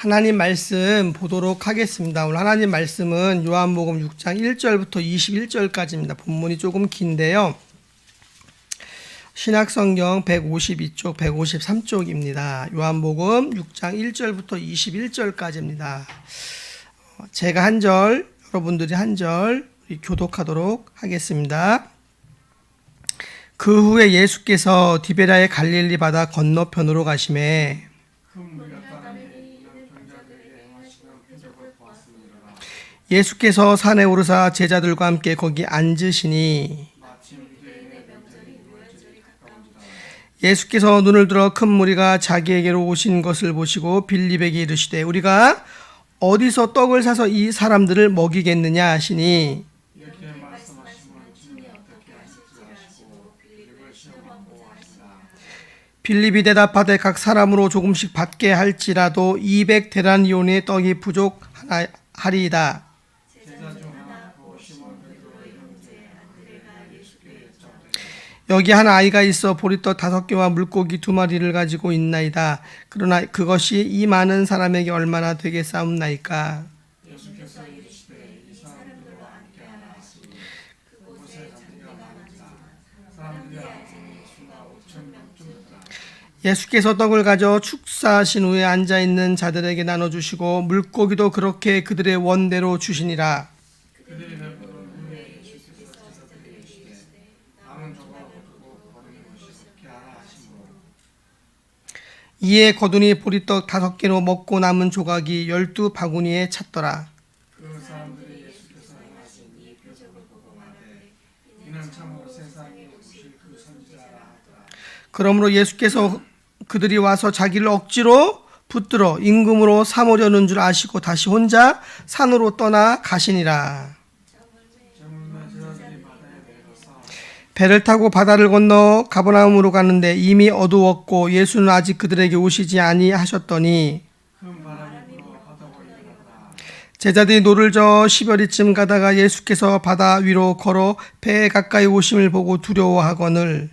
하나님 말씀 보도록 하겠습니다. 오늘 하나님 말씀은 요한복음 6장 1절부터 21절까지입니다. 본문이 조금 긴데요. 신약성경 152쪽, 153쪽입니다. 요한복음 6장 1절부터 21절까지입니다. 제가 한 절, 여러분들이 한 절 교독하도록 하겠습니다. 그 후에 예수께서 디베랴의 갈릴리 바다 건너편으로 가시매 예수께서 산에 오르사 제자들과 함께 거기 앉으시니 예수께서 눈을 들어 큰 무리가 자기에게로 오신 것을 보시고 빌립에게 이르시되 우리가 어디서 떡을 사서 이 사람들을 먹이겠느냐 하시니 빌립이 대답하되 각 사람으로 조금씩 받게 할지라도 200데나리온의 떡이 부족하리이다. 여기 한 아이가 있어 보리떡 5개와 물고기 2마리를 가지고 있나이다. 그러나 그것이 이 많은 사람에게 얼마나 되겠사옵나이까. 예수께서 떡을 가져 축사하신 후에 앉아있는 자들에게 나눠주시고 물고기도 그렇게 그들의 원대로 주시니라. 이에 거두니 보리떡 5개로 먹고 남은 조각이 12바구니에 찼더라. 그러므로 예수께서 그들이 와서 자기를 억지로 붙들어 임금으로 삼으려는 줄 아시고 다시 혼자 산으로 떠나 가시니라. 배를 타고 바다를 건너 가버나움으로 가는데 이미 어두웠고 예수는 아직 그들에게 오시지 아니하셨더니 제자들이 노를 저어 10여리쯤 가다가 예수께서 바다 위로 걸어 배에 가까이 오심을 보고 두려워하거늘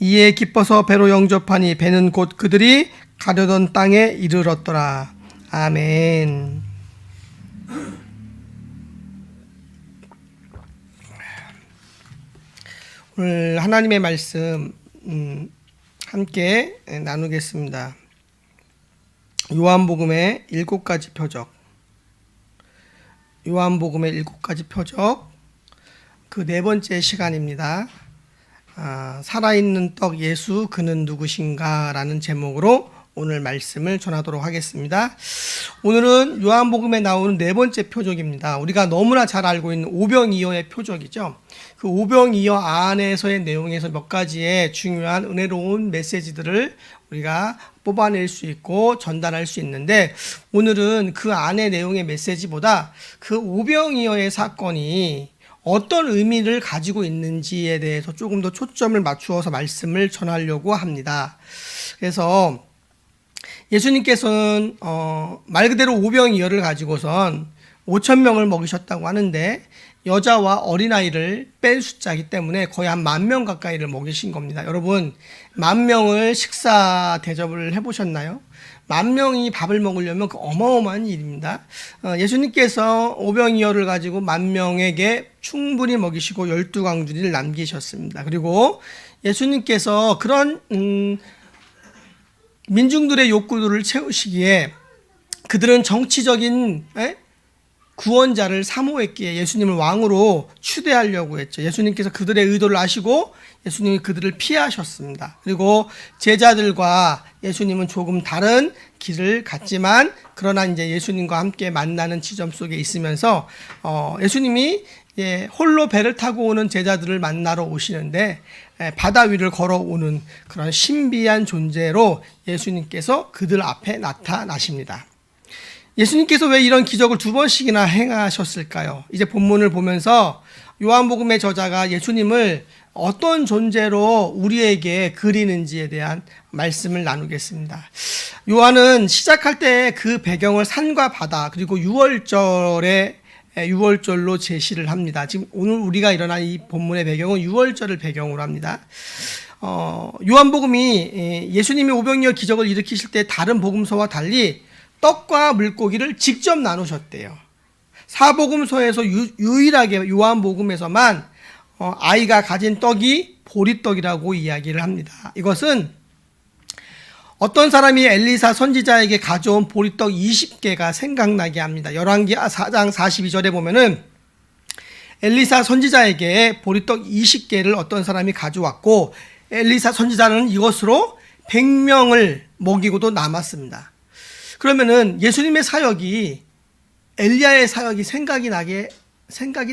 이에 기뻐서 배로 영접하니 배는 곧 그들이 가려던 땅에 이르렀더라. 아멘. 오늘 하나님의 말씀 함께 나누겠습니다. 요한복음의 7가지 표적, 요한복음의 7가지 표적, 그 4번째 시간입니다. 살아있는 떡 예수 그는 누구신가 라는 제목으로 오늘 말씀을 전하도록 하겠습니다. 오늘은 요한복음에 나오는 4번째 표적입니다. 우리가 너무나 잘 알고 있는 오병이어의 표적이죠. 그 오병이어 안에서의 내용에서 몇 가지의 중요한 은혜로운 메시지들을 우리가 뽑아낼 수 있고 전달할 수 있는데, 오늘은 그 안의 내용의 메시지보다 그 오병이어의 사건이 어떤 의미를 가지고 있는지에 대해서 조금 더 초점을 맞추어서 말씀을 전하려고 합니다. 그래서 예수님께서는 말 그대로 오병이어를 가지고선 5,000명을 먹이셨다고 하는데 여자와 어린아이를 뺀 숫자이기 때문에 거의 한 10,000명 가까이를 먹이신 겁니다. 여러분, 10,000명을 식사 대접을 해보셨나요? 10,000명이 밥을 먹으려면 그 어마어마한 일입니다. 예수님께서 오병이어를 가지고 10,000명에게 충분히 먹이시고 12광주리를 남기셨습니다. 그리고 예수님께서 그런 민중들의 욕구들을 채우시기에 그들은 정치적인 구원자를 사모했기에 예수님을 왕으로 추대하려고 했죠. 예수님께서 그들의 의도를 아시고 예수님이 그들을 피하셨습니다. 그리고 제자들과 예수님은 조금 다른 길을 갔지만 그러나 이제 예수님과 함께 만나는 지점 속에 있으면서 예수님이 홀로 배를 타고 오는 제자들을 만나러 오시는데 바다 위를 걸어오는 그런 신비한 존재로 예수님께서 그들 앞에 나타나십니다. 예수님께서 왜 이런 기적을 2번씩이나 행하셨을까요? 이제 본문을 보면서 요한복음의 저자가 예수님을 어떤 존재로 우리에게 그리는지에 대한 말씀을 나누겠습니다. 요한은 시작할 때 그 배경을 산과 바다 그리고 6월절로 제시를 합니다. 지금 오늘 우리가 일어난 이 본문의 배경은 6월절을 배경으로 합니다. 요한복음이 예수님이 오병이어 기적을 일으키실 때 다른 복음서와 달리 떡과 물고기를 직접 나누셨대요. 사복음서에서 유일하게 요한복음에서만 아이가 가진 떡이 보리떡이라고 이야기를 합니다. 이것은 어떤 사람이 엘리사 선지자에게 가져온 보리떡 20개가 생각나게 합니다. 열왕기하 4장 42절에 보면은 엘리사 선지자에게 보리떡 20개를 어떤 사람이 가져왔고 엘리사 선지자는 이것으로 100명을 먹이고도 남았습니다. 그러면은 예수님의 사역이 엘리야의 사역이 생각이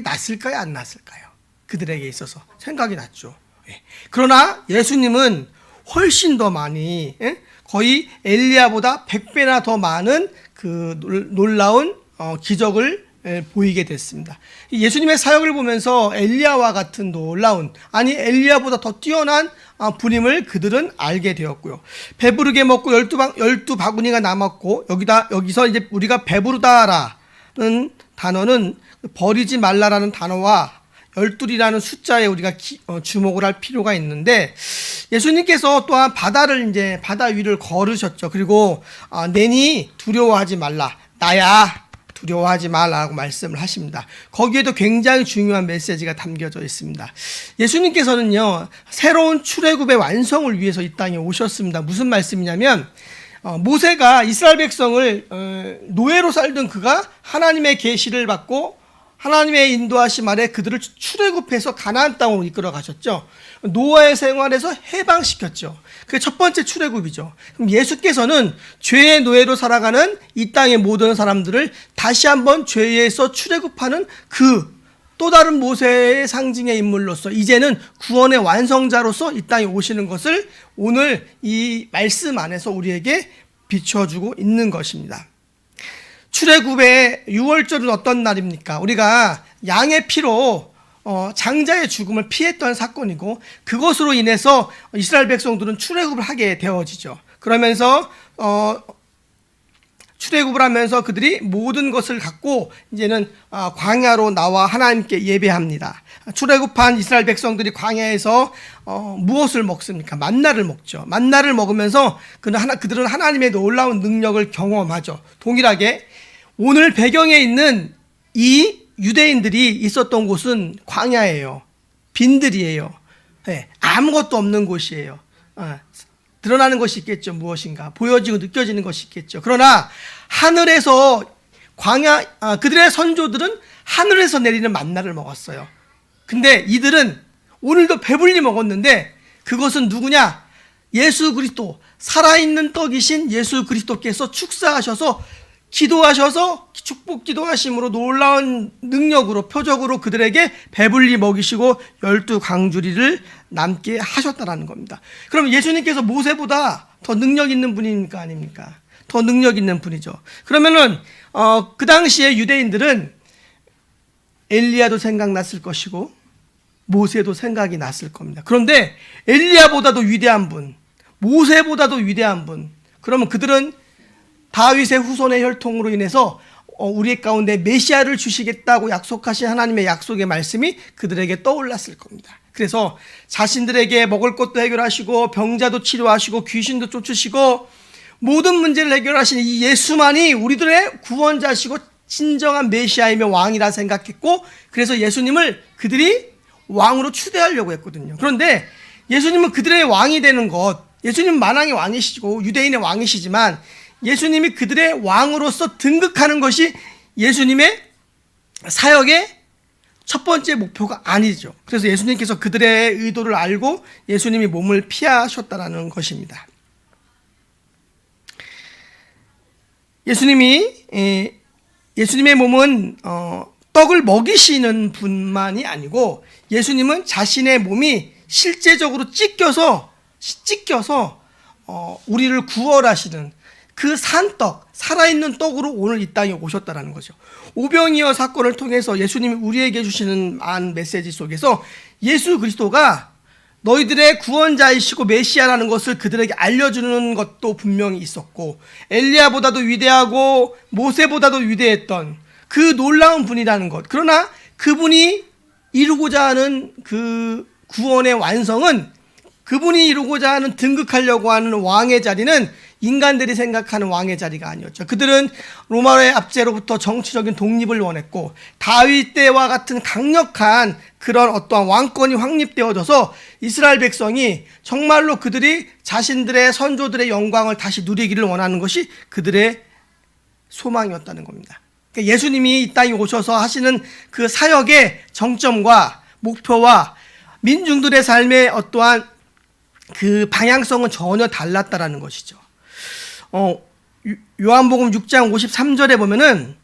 났을까요? 안 났을까요? 그들에게 있어서 생각이 났죠. 그러나 예수님은 훨씬 더 많이, 거의 엘리야보다 100배나 더 많은 그 놀라운 기적을 보이게 됐습니다. 예수님의 사역을 보면서 엘리야와 같은 놀라운, 아니 엘리야보다 더 뛰어난 분임을 그들은 알게 되었고요. 배부르게 먹고 12바구니가 남았고, 여기서 이제 우리가 배부르다라는 단어는 버리지 말라라는 단어와 12이라는 숫자에 우리가 주목을 할 필요가 있는데, 예수님께서 또한 바다 위를 걸으셨죠. 그리고 내니 두려워하지 말라, 나야 두려워하지 말라고 말씀을 하십니다. 거기에도 굉장히 중요한 메시지가 담겨져 있습니다. 예수님께서는요, 새로운 출애굽의 완성을 위해서 이 땅에 오셨습니다. 무슨 말씀이냐면, 모세가 이스라엘 백성을 노예로 살던 그가 하나님의 계시를 받고 하나님의 인도하심 아래 그들을 출애굽해서 가나안 땅으로 이끌어 가셨죠. 노아의 생활에서 해방시켰죠. 그게 첫 번째 출애굽이죠. 그럼 예수께서는 죄의 노예로 살아가는 이 땅의 모든 사람들을 다시 한번 죄에서 출애굽하는 그 또 다른 모세의 상징의 인물로서 이제는 구원의 완성자로서 이 땅에 오시는 것을 오늘 이 말씀 안에서 우리에게 비춰주고 있는 것입니다. 출애굽의 6월절은 어떤 날입니까? 우리가 양의 피로 장자의 죽음을 피했던 사건이고, 그것으로 인해서 이스라엘 백성들은 출애굽을 하게 되어지죠. 그러면서 출애굽을 하면서 그들이 모든 것을 갖고 이제는 광야로 나와 하나님께 예배합니다. 출애굽한 이스라엘 백성들이 광야에서 무엇을 먹습니까? 만나를 먹죠. 만나를 먹으면서 그들은 하나님의 놀라운 능력을 경험하죠. 동일하게 오늘 배경에 있는 이 유대인들이 있었던 곳은 광야예요. 빈들이에요. 아무것도 없는 곳이에요. 드러나는 것이 있겠죠. 무엇인가 보여지고 느껴지는 것이 있겠죠. 그러나 하늘에서 그들의 선조들은 하늘에서 내리는 만나를 먹었어요. 근데 이들은 오늘도 배불리 먹었는데, 그것은 누구냐? 예수 그리스도, 살아있는 떡이신 예수 그리스도께서 축사하셔서 기도하셔서 축복 기도하심으로 놀라운 능력으로 표적으로 그들에게 배불리 먹이시고 12광주리를 남게 하셨다는 겁니다. 그럼 예수님께서 모세보다 더 능력 있는 분입니까? 아닙니까? 더 능력 있는 분이죠. 그러면은 그 당시에 유대인들은 엘리야도 생각났을 것이고 모세도 생각이 났을 겁니다. 그런데 엘리야보다도 위대한 분, 모세보다도 위대한 분, 그러면 그들은 다윗의 후손의 혈통으로 인해서 우리 가운데 메시아를 주시겠다고 약속하신 하나님의 약속의 말씀이 그들에게 떠올랐을 겁니다. 그래서 자신들에게 먹을 것도 해결하시고 병자도 치료하시고 귀신도 쫓으시고 모든 문제를 해결하신 이 예수만이 우리들의 구원자시고 진정한 메시아이며 왕이라 생각했고, 그래서 예수님을 그들이 왕으로 추대하려고 했거든요. 그런데 예수님은 그들의 왕이 되는 것, 예수님은 만왕의 왕이시고 유대인의 왕이시지만 예수님이 그들의 왕으로서 등극하는 것이 예수님의 사역의 첫 번째 목표가 아니죠. 그래서 예수님께서 그들의 의도를 알고 예수님이 몸을 피하셨다는 것입니다. 예수님의 몸은 떡을 먹이시는 분만이 아니고, 예수님은 자신의 몸이 실제적으로 찢겨서 우리를 구원하시는 그 산떡, 살아있는 떡으로 오늘 이 땅에 오셨다는 거죠. 오병이어 사건을 통해서 예수님이 우리에게 주시는 메시지 속에서 예수 그리스도가 너희들의 구원자이시고 메시아라는 것을 그들에게 알려주는 것도 분명히 있었고, 엘리야보다도 위대하고 모세보다도 위대했던 그 놀라운 분이라는 것, 그러나 그분이 이루고자 하는 그 구원의 완성은 그분이 이루고자 하는 등극하려고 하는 왕의 자리는 인간들이 생각하는 왕의 자리가 아니었죠. 그들은 로마의 압제로부터 정치적인 독립을 원했고 다윗 때와 같은 강력한 그런 어떠한 왕권이 확립되어져서 이스라엘 백성이 정말로 그들이 자신들의 선조들의 영광을 다시 누리기를 원하는 것이 그들의 소망이었다는 겁니다. 그러니까 예수님이 이 땅에 오셔서 하시는 그 사역의 정점과 목표와 민중들의 삶의 어떠한 그 방향성은 전혀 달랐다라는 것이죠. 요한복음 6장 53절에 보면은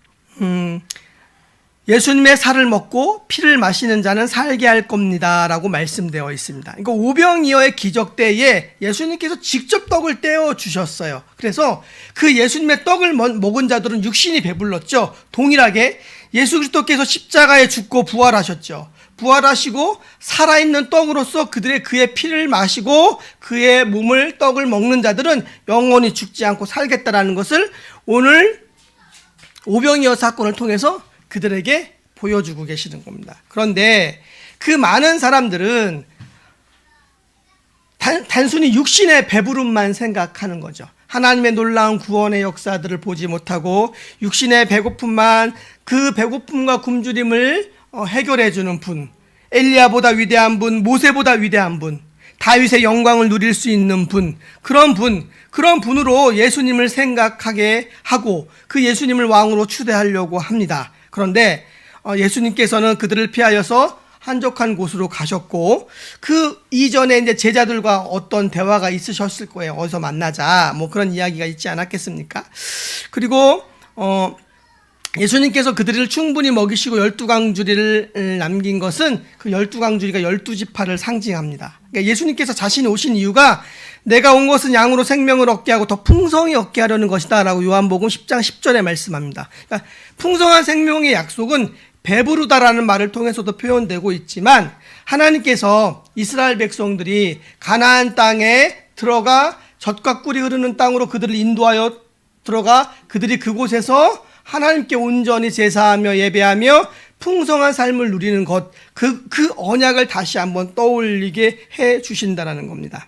예수님의 살을 먹고 피를 마시는 자는 살게 할 겁니다 라고 말씀되어 있습니다. 그러니까 오병이어의 기적 때에 예수님께서 직접 떡을 떼어 주셨어요. 그래서 그 예수님의 떡을 먹은 자들은 육신이 배불렀죠. 동일하게 예수 그리스도께서 십자가에 죽고 부활하셨죠. 부활하시고 살아있는 떡으로서 그의 피를 마시고 그의 몸을 떡을 먹는 자들은 영원히 죽지 않고 살겠다라는 것을 오늘 오병이어 사건을 통해서 그들에게 보여주고 계시는 겁니다. 그런데 그 많은 사람들은 단순히 육신의 배부름만 생각하는 거죠. 하나님의 놀라운 구원의 역사들을 보지 못하고 육신의 배고픔만, 그 배고픔과 굶주림을 해결해 주는 분, 엘리야보다 위대한 분, 모세보다 위대한 분, 다윗의 영광을 누릴 수 있는 분, 그런 분으로 예수님을 생각하게 하고 그 예수님을 왕으로 추대하려고 합니다. 그런데 예수님께서는 그들을 피하여서 한적한 곳으로 가셨고, 그 이전에 이제 제자들과 어떤 대화가 있으셨을 거예요. 어디서 만나자, 뭐 그런 이야기가 있지 않았겠습니까? 그리고 예수님께서 그들을 충분히 먹이시고 12광주리를 남긴 것은 그 12광주리가 12지파를 상징합니다. 그러니까 예수님께서 자신이 오신 이유가 내가 온 것은 양으로 생명을 얻게 하고 더 풍성히 얻게 하려는 것이다 라고 요한복음 10장 10절에 말씀합니다. 그러니까 풍성한 생명의 약속은 배부르다라는 말을 통해서도 표현되고 있지만, 하나님께서 이스라엘 백성들이 가나안 땅에 들어가 젖과 꿀이 흐르는 땅으로 그들을 인도하여 들어가 그들이 그곳에서 하나님께 온전히 제사하며 예배하며 풍성한 삶을 누리는 것, 그 언약을 다시 한번 떠올리게 해 주신다라는 겁니다.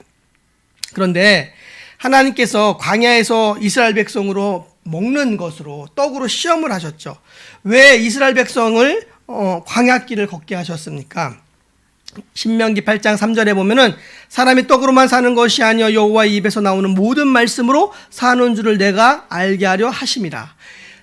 그런데 하나님께서 광야에서 이스라엘 백성으로 먹는 것으로 떡으로 시험을 하셨죠. 왜 이스라엘 백성을 광야길을 걷게 하셨습니까? 신명기 8장 3절에 보면은 사람이 떡으로만 사는 것이 아니여 여호와의 입에서 나오는 모든 말씀으로 사는 줄을 내가 알게 하려 하심이라.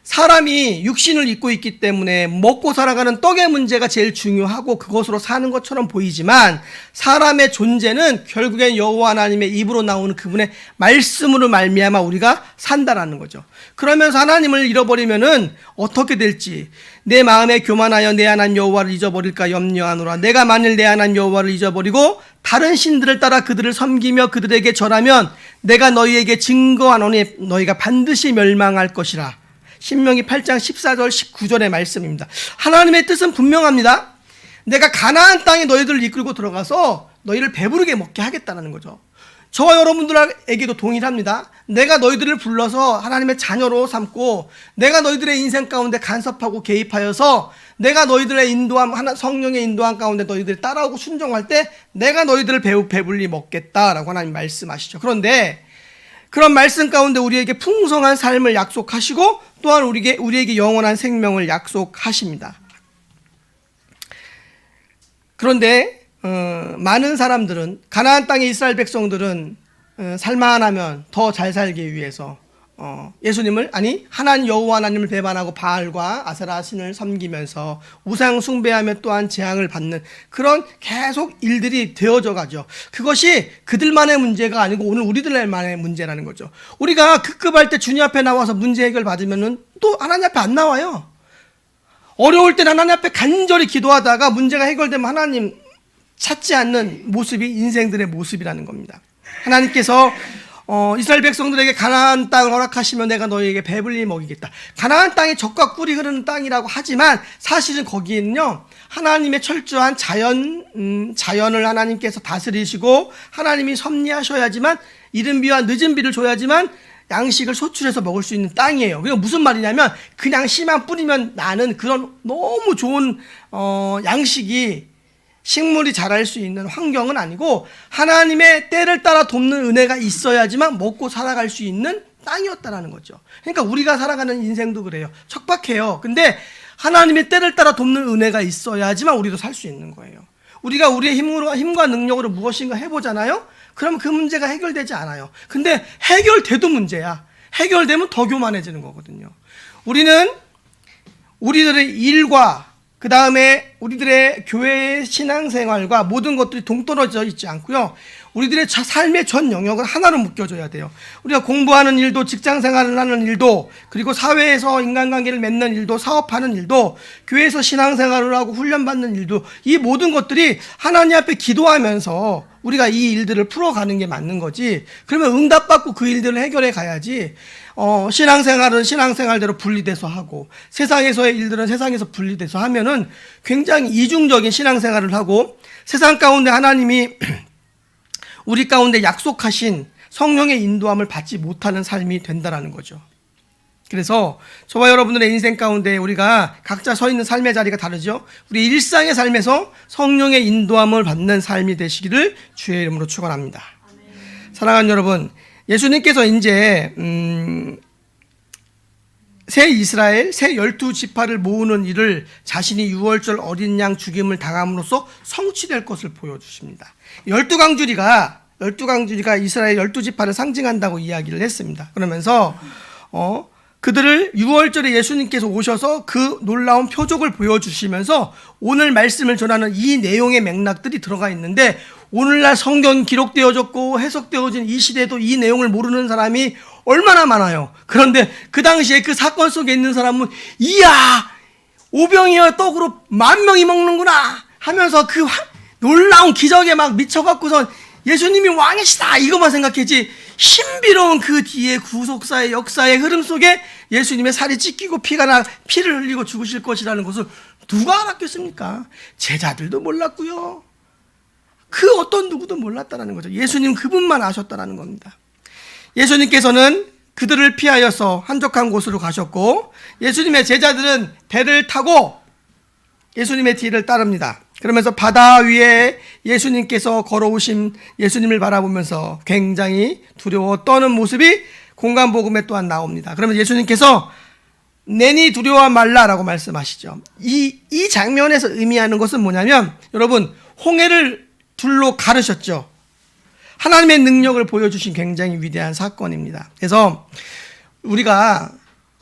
사람이 육신을 입고 있기 때문에 먹고 살아가는 떡의 문제가 제일 중요하고 그것으로 사는 것처럼 보이지만, 사람의 존재는 결국엔 여호와 하나님의 입으로 나오는 그분의 말씀으로 말미암아 우리가 산다라는 거죠. 그러면서 하나님을 잃어버리면은 어떻게 될지, 내 마음에 교만하여 내 하나님 여호와를 잊어버릴까 염려하노라. 내가 만일 내 하나님 여호와를 잊어버리고 다른 신들을 따라 그들을 섬기며 그들에게 절하면 내가 너희에게 증거하노니 너희가 반드시 멸망할 것이라. 신명기 8장 14절 19절의 말씀입니다. 하나님의 뜻은 분명합니다. 내가 가나안 땅에 너희들을 이끌고 들어가서 너희를 배부르게 먹게 하겠다는 거죠. 저와 여러분들에게도 동일합니다. 내가 너희들을 불러서 하나님의 자녀로 삼고 내가 너희들의 인생 가운데 간섭하고 개입하여서 내가 너희들의 인도함, 성령의 인도함 가운데 너희들이 따라오고 순종할 때 내가 너희들을 배불리 먹겠다라고 하나님 말씀하시죠. 그런데 그런 말씀 가운데 우리에게 풍성한 삶을 약속하시고 또한 우리에게 영원한 생명을 약속하십니다. 그런데 많은 사람들은, 가나안 땅의 이스라엘 백성들은 살만하면 더 잘 살기 위해서 예수님을, 아니 하나님 여호와 하나님을 배반하고 바알과 아세라 신을 섬기면서 우상 숭배하며 또한 재앙을 받는 그런 계속 일들이 되어져 가죠. 그것이 그들만의 문제가 아니고 오늘 우리들만의 문제라는 거죠. 우리가 급급할 때 주님 앞에 나와서 문제 해결 받으면은 또 하나님 앞에 안 나와요. 어려울 때 하나님 앞에 간절히 기도하다가 문제가 해결되면 하나님 찾지 않는 모습이 인생들의 모습이라는 겁니다. 하나님께서 이스라엘 백성들에게 가나안 땅을 허락하시면 내가 너희에게 배불리 먹이겠다. 가나안 땅이 젖과 꿀이 흐르는 땅이라고 하지만 사실은 거기에는요, 하나님의 철저한 자연을 하나님께서 다스리시고 하나님이 섭리하셔야지만, 이른 비와 늦은 비를 줘야지만 양식을 소출해서 먹을 수 있는 땅이에요. 그게 무슨 말이냐면 그냥 씨만 뿌리면 나는 그런 너무 좋은 양식이 식물이 자랄 수 있는 환경은 아니고 하나님의 때를 따라 돕는 은혜가 있어야지만 먹고 살아갈 수 있는 땅이었다라는 거죠. 그러니까 우리가 살아가는 인생도 그래요. 척박해요. 근데 하나님의 때를 따라 돕는 은혜가 있어야지만 우리도 살 수 있는 거예요. 우리가 우리의 힘과 능력으로 무엇인가 해보잖아요. 그러면 그 문제가 해결되지 않아요. 근데 해결돼도 문제야. 해결되면 더 교만해지는 거거든요. 우리는 우리들의 일과 그 다음에 우리들의 교회의 신앙생활과 모든 것들이 동떨어져 있지 않고요. 우리들의 삶의 전 영역을 하나로 묶여줘야 돼요. 우리가 공부하는 일도, 직장생활을 하는 일도, 그리고 사회에서 인간관계를 맺는 일도, 사업하는 일도, 교회에서 신앙생활을 하고 훈련받는 일도, 이 모든 것들이 하나님 앞에 기도하면서 우리가 이 일들을 풀어가는 게 맞는 거지. 그러면 응답받고 그 일들을 해결해 가야지. 신앙생활은 신앙생활대로 분리돼서 하고 세상에서의 일들은 세상에서 분리돼서 하면은 굉장히 이중적인 신앙생활을 하고 세상 가운데 하나님이 우리 가운데 약속하신 성령의 인도함을 받지 못하는 삶이 된다라는 거죠. 그래서 저와 여러분들의 인생 가운데 우리가 각자 서 있는 삶의 자리가 다르죠. 우리 일상의 삶에서 성령의 인도함을 받는 삶이 되시기를 주의 이름으로 축원합니다. 사랑하는 여러분, 예수님께서 이제 새 이스라엘, 새 12지파를 모으는 일을 자신이 유월절 어린 양 죽임을 당함으로써 성취될 것을 보여주십니다. 12강주리가 이스라엘 12지파를 상징한다고 이야기를 했습니다. 그러면서 그들을 유월절에 예수님께서 오셔서 그 놀라운 표적을 보여주시면서 오늘 말씀을 전하는 이 내용의 맥락들이 들어가 있는데 오늘날 성경이 기록되어졌고 해석되어진 이 시대에도 이 내용을 모르는 사람이 얼마나 많아요. 그런데 그 당시에 그 사건 속에 있는 사람은 이야, 오병이어 떡으로 10,000명이 먹는구나 하면서 그 놀라운 기적에 막 미쳐갖고선 예수님이 왕이시다 이것만 생각했지, 신비로운 그 뒤에 구속사의 역사의 흐름 속에 예수님의 살이 찢기고 피를 흘리고 죽으실 것이라는 것을 누가 알았겠습니까? 제자들도 몰랐고요. 그 어떤 누구도 몰랐다라는 거죠. 예수님 그분만 아셨다라는 겁니다. 예수님께서는 그들을 피하여서 한적한 곳으로 가셨고 예수님의 제자들은 배를 타고 예수님의 뒤를 따릅니다. 그러면서 바다 위에 예수님께서 걸어오신 예수님을 바라보면서 굉장히 두려워 떠는 모습이 공간복음에 또한 나옵니다. 그러면 예수님께서 내니 두려워 말라라고 말씀하시죠. 이 장면에서 의미하는 것은 뭐냐면 여러분, 홍해를 둘로 가르셨죠. 하나님의 능력을 보여주신 굉장히 위대한 사건입니다. 그래서 우리가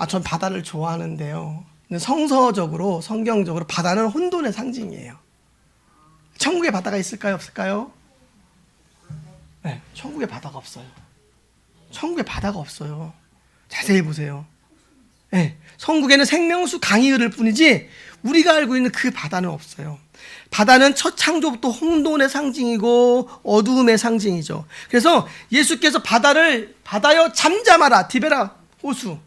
전 바다를 좋아하는데요. 성서적으로 성경적으로 바다는 혼돈의 상징이에요. 천국에 바다가 있을까요? 없을까요? 네, 천국에 바다가 없어요. 천국에 바다가 없어요. 자세히 보세요. 네, 천국에는 생명수 강이 흐를 뿐이지 우리가 알고 있는 그 바다는 없어요. 바다는 첫 창조부터 혼돈의 상징이고 어두움의 상징이죠. 그래서 예수께서 바다여 잠잠하라, 디베라 호수,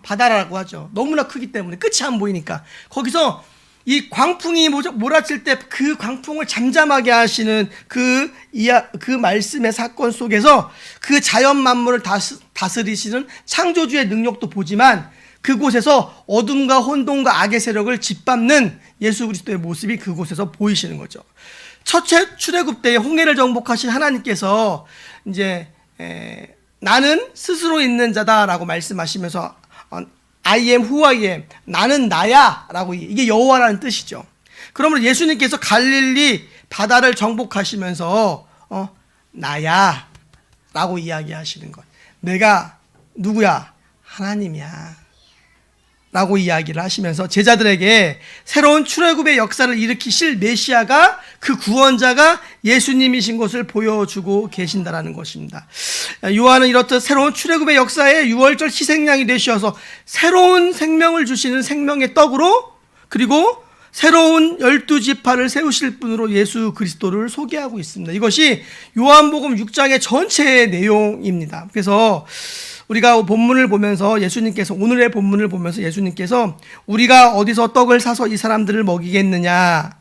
바다라고 하죠. 너무나 크기 때문에 끝이 안 보이니까 거기서 이 광풍이 몰아칠 때 그 광풍을 잠잠하게 하시는 그 말씀의 사건 속에서 그 자연 만물을 다스리시는 창조주의 능력도 보지만 그곳에서 어둠과 혼돈과 악의 세력을 짓밟는 예수 그리스도의 모습이 그곳에서 보이시는 거죠. 첫 출애굽 때에 홍해를 정복하신 하나님께서 이제 나는 스스로 있는 자다라고 말씀하시면서 I am who I am, 나는 나야 라고, 이게 여호와라는 뜻이죠. 그러면 예수님께서 갈릴리 바다를 정복하시면서 나야 라고 이야기하시는 것, 내가 누구야? 하나님이야 라고 이야기를 하시면서 제자들에게 새로운 출애굽의 역사를 일으키실 메시아가, 그 구원자가 예수님이신 것을 보여주고 계신다라는 것입니다. 요한은 이렇듯 새로운 출애굽의 역사에 유월절 희생양이 되셔서 새로운 생명을 주시는 생명의 떡으로, 그리고 새로운 12지파를 세우실 분으로 예수 그리스도를 소개하고 있습니다. 이것이 요한복음 6장의 전체의 내용입니다. 그래서 우리가 본문을 보면서 오늘의 본문을 보면서 예수님께서 우리가 어디서 떡을 사서 이 사람들을 먹이겠느냐,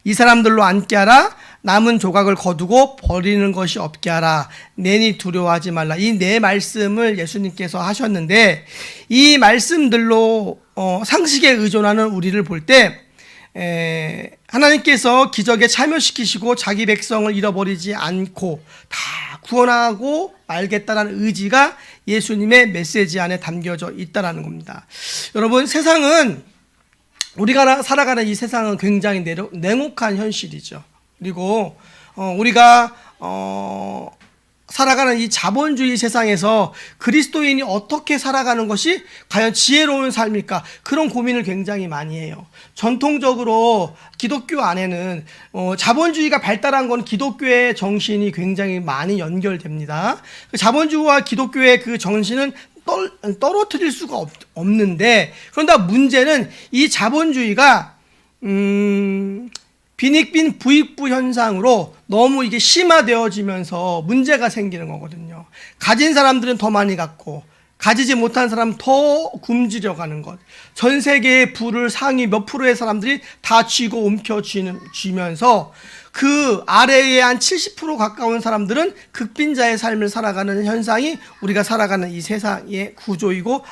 이 사람들로 앉게 하라, 남은 조각을 거두고 버리는 것이 없게 하라, 내니 두려워하지 말라, 이 네 말씀을 예수님께서 하셨는데 이 말씀들로 상식에 의존하는 우리를 볼 때 하나님께서 기적에 참여시키시고 자기 백성을 잃어버리지 않고 다 구원하고 말겠다라는 의지가 예수님의 메시지 안에 담겨져 있다는 겁니다. 여러분, 세상은, 우리가 살아가는 이 세상은 굉장히 냉혹한 현실이죠. 그리고 우리가 살아가는 이 자본주의 세상에서 그리스도인이 어떻게 살아가는 것이 과연 지혜로운 삶일까, 그런 고민을 굉장히 많이 해요. 전통적으로 기독교 안에는 자본주의가 발달한 건 기독교의 정신이 굉장히 많이 연결됩니다. 자본주의와 기독교의 그 정신은 떨어뜨릴 수가 없는데, 그런데 문제는 이 자본주의가 빈익빈 부익부 현상으로 너무 이게 심화되어지면서 문제가 생기는 거거든요. 가진 사람들은 더 많이 갖고 가지지 못한 사람은 더 굶주려 가는 것. 전 세계의 부를 상위 몇 프로의 사람들이 다 쥐고 옮겨쥐면서 그 아래에 한 70% 가까운 사람들은 극빈자의 삶을 살아가는 현상이 우리가 살아가는 이 세상의 구조이고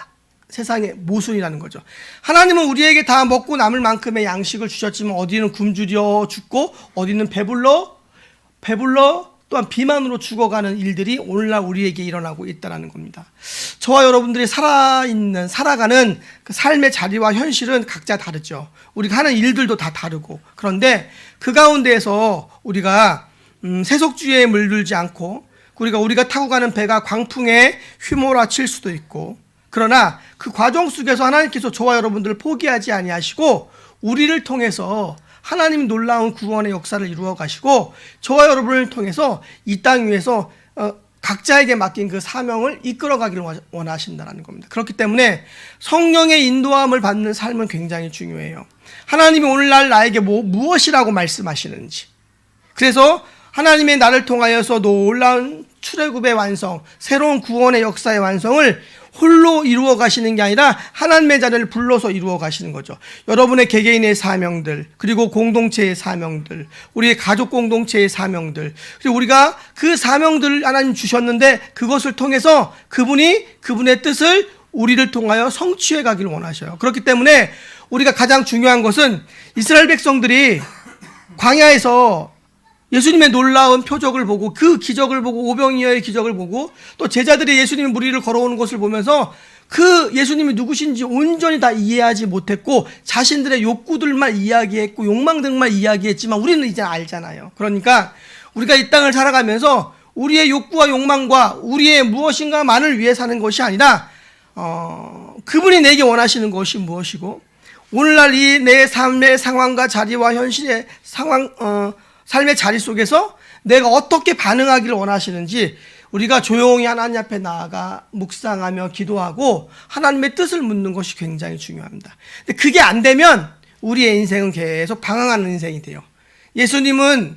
세상의 모순이라는 거죠. 하나님은 우리에게 다 먹고 남을 만큼의 양식을 주셨지만 어디는 굶주려 죽고 어디는 배불러 또한 비만으로 죽어가는 일들이 오늘날 우리에게 일어나고 있다는 겁니다. 저와 여러분들이 살아가는 그 삶의 자리와 현실은 각자 다르죠. 우리가 하는 일들도 다 다르고, 그런데 그 가운데에서 우리가 세속주의에 물들지 않고 우리가 타고 가는 배가 광풍에 휘몰아칠 수도 있고, 그러나 그 과정 속에서 하나님께서 저와 여러분들을 포기하지 아니하시고 우리를 통해서 하나님 놀라운 구원의 역사를 이루어 가시고 저와 여러분을 통해서 이 땅 위에서 각자에게 맡긴 그 사명을 이끌어 가기를 원하신다는 겁니다. 그렇기 때문에 성령의 인도함을 받는 삶은 굉장히 중요해요. 하나님이 오늘날 나에게 무엇이라고 말씀하시는지, 그래서 하나님의 나를 통하여서 놀라운 출애굽의 완성, 새로운 구원의 역사의 완성을 홀로 이루어 가시는 게 아니라 하나님의 자녀를 불러서 이루어 가시는 거죠. 여러분의 개개인의 사명들, 그리고 공동체의 사명들, 우리의 가족 공동체의 사명들, 그리고 우리가 그 사명들을 하나님 주셨는데 그것을 통해서 그분의 뜻을 우리를 통하여 성취해 가기를 원하셔요. 그렇기 때문에 우리가 가장 중요한 것은 이스라엘 백성들이 광야에서 예수님의 놀라운 표적을 보고 그 기적을 보고 오병이어의 기적을 보고 또 제자들이 예수님의 무리를 걸어오는 것을 보면서 그 예수님이 누구신지 온전히 다 이해하지 못했고 자신들의 욕구들만 이야기했고 욕망들만 이야기했지만 우리는 이제 알잖아요. 그러니까 우리가 이 땅을 살아가면서 우리의 욕구와 욕망과 우리의 무엇인가만을 위해 사는 것이 아니라 그분이 내게 원하시는 것이 무엇이고 오늘날 이 내 삶의 상황과 자리와 현실의 삶의 자리 속에서 내가 어떻게 반응하기를 원하시는지 우리가 조용히 하나님 앞에 나아가 묵상하며 기도하고 하나님의 뜻을 묻는 것이 굉장히 중요합니다. 근데 그게 안 되면 우리의 인생은 계속 방황하는 인생이 돼요. 예수님은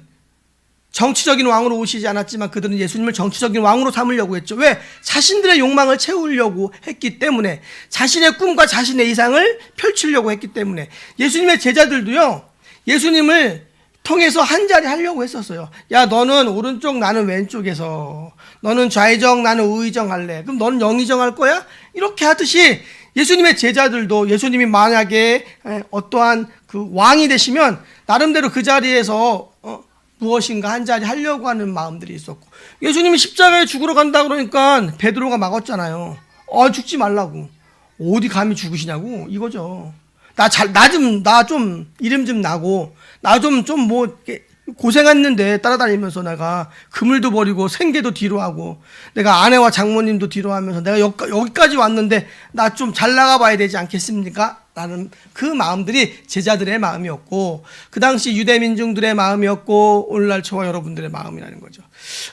정치적인 왕으로 오시지 않았지만 그들은 예수님을 정치적인 왕으로 삼으려고 했죠. 왜? 자신들의 욕망을 채우려고 했기 때문에, 자신의 꿈과 자신의 이상을 펼치려고 했기 때문에. 예수님의 제자들도요, 예수님을 통해서 한 자리 하려고 했었어요. 야, 너는 오른쪽, 나는 왼쪽에서. 너는 좌의정, 나는 우의정 할래. 그럼 너는 영의정 할 거야? 이렇게 하듯이 예수님의 제자들도 예수님이 만약에 어떠한 그 왕이 되시면 나름대로 그 자리에서 무엇인가 한 자리 하려고 하는 마음들이 있었고, 예수님이 십자가에 죽으러 간다 그러니까 베드로가 막았잖아요. 죽지 말라고. 어디 감히 죽으시냐고 이거죠. 나 좀 이름 좀 나고 나 좀 고생했는데 따라다니면서 내가 그물도 버리고 생계도 뒤로 하고 내가 아내와 장모님도 뒤로 하면서 내가 여기까지 왔는데 나 좀 잘 나가봐야 되지 않겠습니까? 라는 그 마음들이 제자들의 마음이었고 그 당시 유대민중들의 마음이었고 오늘날 저와 여러분들의 마음이라는 거죠.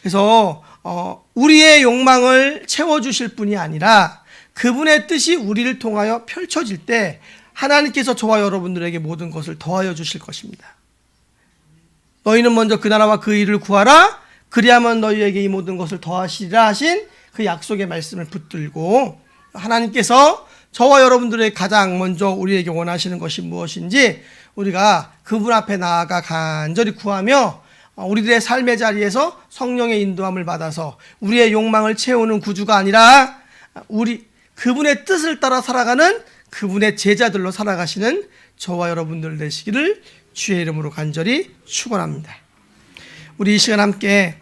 그래서 우리의 욕망을 채워주실 분이 아니라 그분의 뜻이 우리를 통하여 펼쳐질 때 하나님께서 저와 여러분들에게 모든 것을 더하여 주실 것입니다. 너희는 먼저 그 나라와 그 일을 구하라. 그리하면 너희에게 이 모든 것을 더하시리라 하신 그 약속의 말씀을 붙들고 하나님께서 저와 여러분들의 가장 먼저 우리에게 원하시는 것이 무엇인지 우리가 그분 앞에 나아가 간절히 구하며 우리들의 삶의 자리에서 성령의 인도함을 받아서 우리의 욕망을 채우는 구주가 아니라 그분의 뜻을 따라 살아가는 그분의 제자들로 살아가시는 저와 여러분들 되시기를 주의 이름으로 간절히 축원합니다. 우리 이 시간 함께